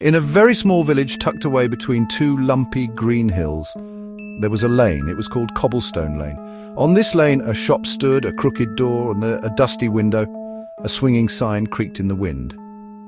In a very small village tucked away between two lumpy green hills, there was a lane. It was called Cobblestone Lane. On this lane, a shop stood, a crooked door and a dusty window. A swinging sign creaked in the wind.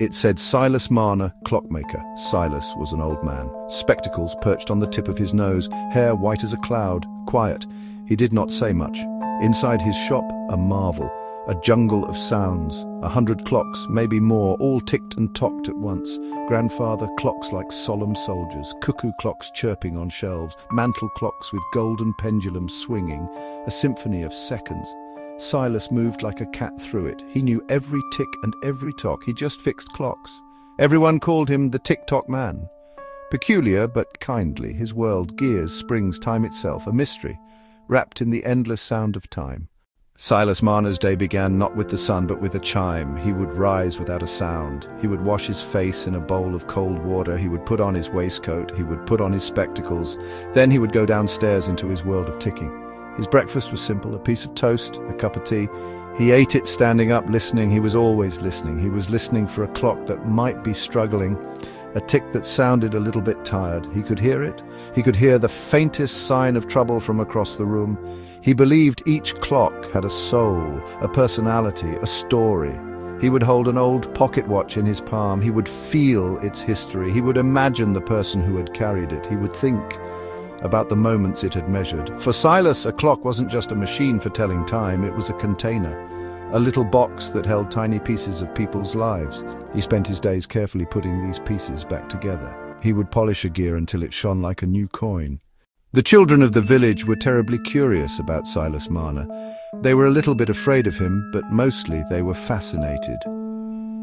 It said Silas Marner, Clockmaker. Silas was an old man, spectacles perched on the tip of his nose, hair white as a cloud, quiet. He did not say much. Inside his shop, a marvel, a jungle of sounds. 100 clocks, maybe more, all ticked and tocked at once. Grandfather clocks like solemn soldiers, cuckoo clocks chirping on shelves, mantle clocks with golden pendulums swinging, a symphony of seconds. Silas moved like a cat through it. He knew every tick and every tock. He just fixed clocks. Everyone called him the tick-tock man. Peculiar but kindly, his world, gears, springs, time itself, a mystery, wrapped in the endless sound of time. Silas Marner's day began not with the sun but with a chime. He would rise without a sound. He would wash his face in a bowl of cold water. He would put on his waistcoat. He would put on his spectacles. Then he would go downstairs into his world of ticking. His breakfast was simple, a piece of toast, a cup of tea. He ate it standing up, listening. He was always listening. He was listening for a clock that might be struggling, a tick that sounded a little bit tired. He could hear it. He could hear the faintest sign of trouble from across the room. He believed each clock had a soul, a personality, a story. He would hold an old pocket watch in his palm. He would feel its history. He would imagine the person who had carried it. He would think about the moments it had measured. For Silas, a clock wasn't just a machine for telling time, it was a container, a little box that held tiny pieces of people's lives. He spent his days carefully putting these pieces back together. He would polish a gear until it shone like a new coin. The children of the village were terribly curious about Silas Marner. They were a little bit afraid of him, but mostly they were fascinated.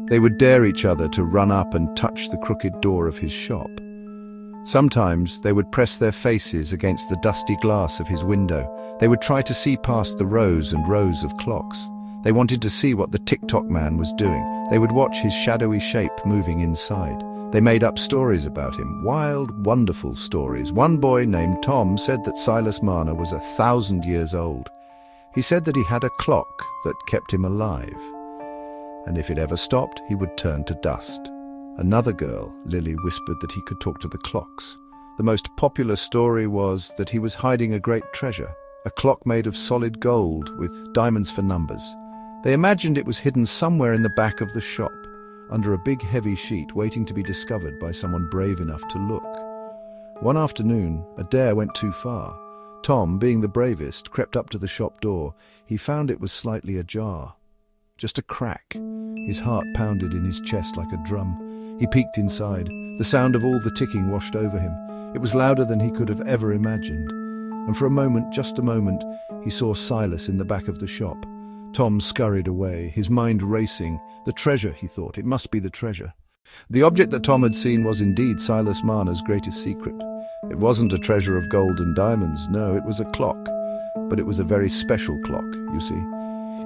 They would dare each other to run up and touch the crooked door of his shop. Sometimes they would press their faces against the dusty glass of his window. They would try to see past the rows and rows of clocks. They wanted to see what the tick-tock man was doing. They would watch his shadowy shape moving inside. They made up stories about him, wild, wonderful stories. One boy named Tom said that Silas Marner was 1,000 years old. He said that he had a clock that kept him alive, and if it ever stopped, he would turn to dust. Another girl, Lily, whispered that he could talk to the clocks. The most popular story was that he was hiding a great treasure, a clock made of solid gold with diamonds for numbers. They imagined it was hidden somewhere in the back of the shop, under a big heavy sheet, waiting to be discovered by someone brave enough to look. One afternoon, a dare went too far. Tom, being the bravest, crept up to the shop door. He found it was slightly ajar, just a crack. His heart pounded in his chest like a drum. He peeked inside. The sound of all the ticking washed over him. It was louder than he could have ever imagined. And for a moment, just a moment, he saw Silas in the back of the shop. Tom scurried away, his mind racing. The treasure, he thought. It must be the treasure. The object that Tom had seen was indeed Silas Marner's greatest secret. It wasn't a treasure of gold and diamonds, no, it was a clock. But it was a very special clock, you see.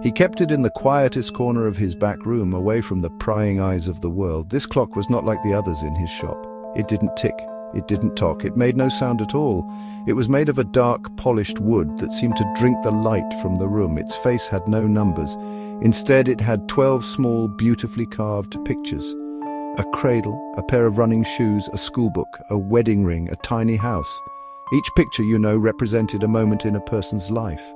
He kept it in the quietest corner of his back room, away from the prying eyes of the world. This clock was not like the others in his shop. It didn't tick. It didn't tock. It made no sound at all. It was made of a dark, polished wood that seemed to drink the light from the room. Its face had no numbers. Instead, it had 12 small, beautifully carved pictures. A cradle, a pair of running shoes, a schoolbook, a wedding ring, a tiny house. Each picture, you know, represented a moment in a person's life.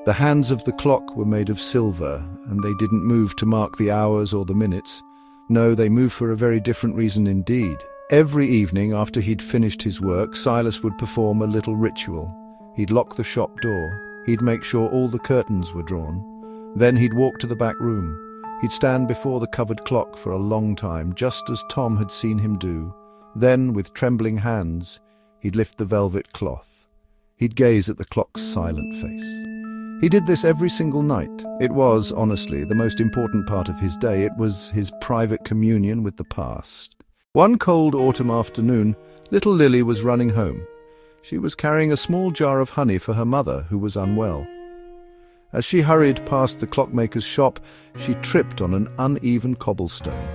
The hands of the clock were made of silver, and they didn't move to mark the hours or the minutes. No, they moved for a very different reason indeed. Every evening after he'd finished his work, Silas would perform a little ritual. He'd lock the shop door. He'd make sure all the curtains were drawn. Then he'd walk to the back room. He'd stand before the covered clock for a long time, just as Tom had seen him do. Then, with trembling hands, he'd lift the velvet cloth. He'd gaze at the clock's silent face. He did this every single night. It was, honestly, the most important part of his day. It was his private communion with the past. One cold autumn afternoon, little Lily was running home. She was carrying a small jar of honey for her mother, who was unwell. As she hurried past the clockmaker's shop, she tripped on an uneven cobblestone.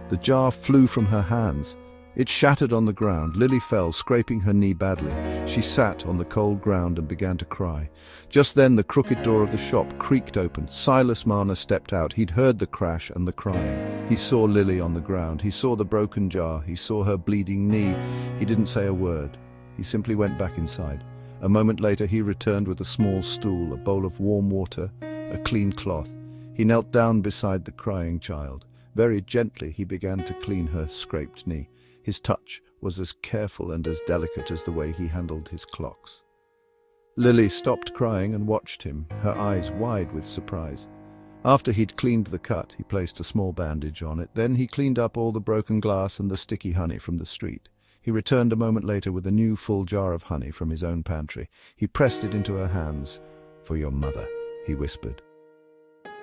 The jar flew from her hands. It shattered on the ground. Lily fell, scraping her knee badly. She sat on the cold ground and began to cry. Just then the crooked door of the shop creaked open. Silas Marner stepped out. He'd heard the crash and the crying. He saw Lily on the ground. He saw the broken jar. He saw her bleeding knee. He didn't say a word. He simply went back inside. A moment later he returned with a small stool, a bowl of warm water, a clean cloth. He knelt down beside the crying child. Very gently he began to clean her scraped knee. His touch was as careful and as delicate as the way he handled his clocks. Lily stopped crying and watched him, her eyes wide with surprise. After he'd cleaned the cut, he placed a small bandage on it. Then he cleaned up all the broken glass and the sticky honey from the street. He returned a moment later with a new full jar of honey from his own pantry. He pressed it into her hands. "For your mother," he whispered.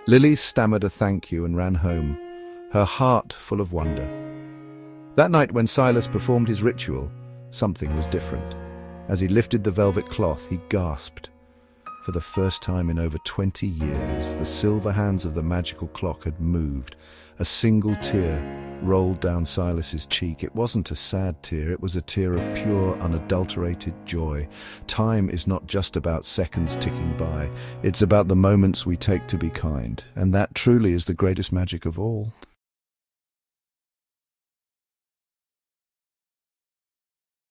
Lily stammered a thank you and ran home, her heart full of wonder. That night when Silas performed his ritual, something was different. As he lifted the velvet cloth, he gasped. For the first time in over 20 years, the silver hands of the magical clock had moved. A single tear rolled down Silas's cheek. It wasn't a sad tear, it was a tear of pure, unadulterated joy. Time is not just about seconds ticking by, it's about the moments we take to be kind, and that truly is the greatest magic of all.